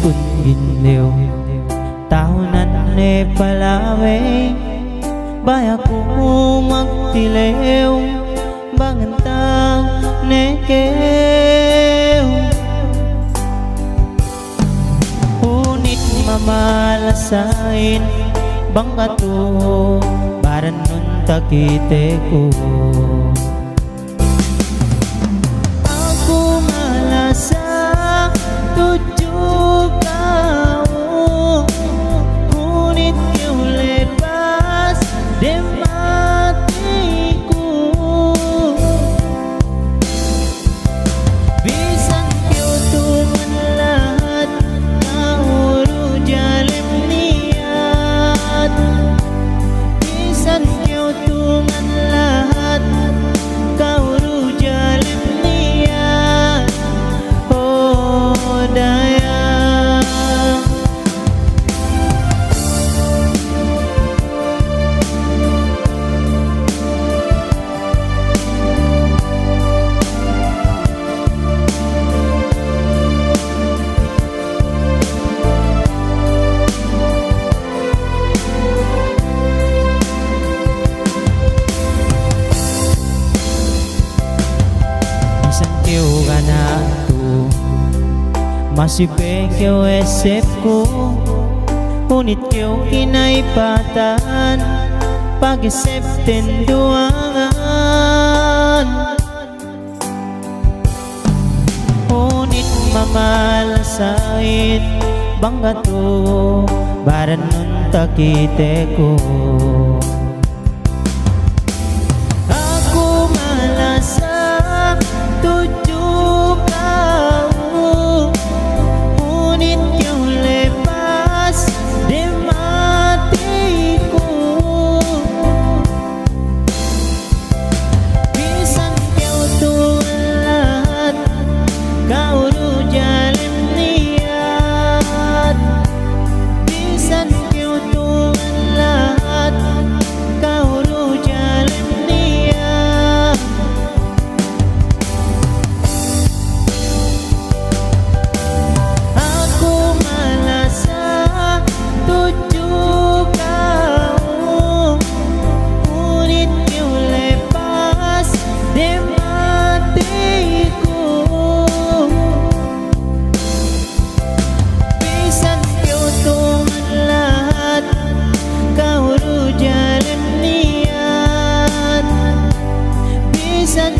kun ginlew tahunan ne palawe baya ko magtilew bangantang nekew unit mamalasain bangkato baran nun takite ko aku malasa tujuh kau unit kau lepas de matiku bisan kau tuman lahat kau rujalim niat bisan kau tuman lahat kau rujalim niat oh daya keu ganado masih keu esep ko unit keu kinaipatan pagi septenduangan unit mamalasait banggato baran nun takite ko aku malasa tujuh kau unit kau lepas de matiku bisan kau tulat kau rujalim niat bisan kau tulat kau rujalim niat tujuh kau unit kau lepas de matiku bisan kau tuman lahat kau rujalim niat bisan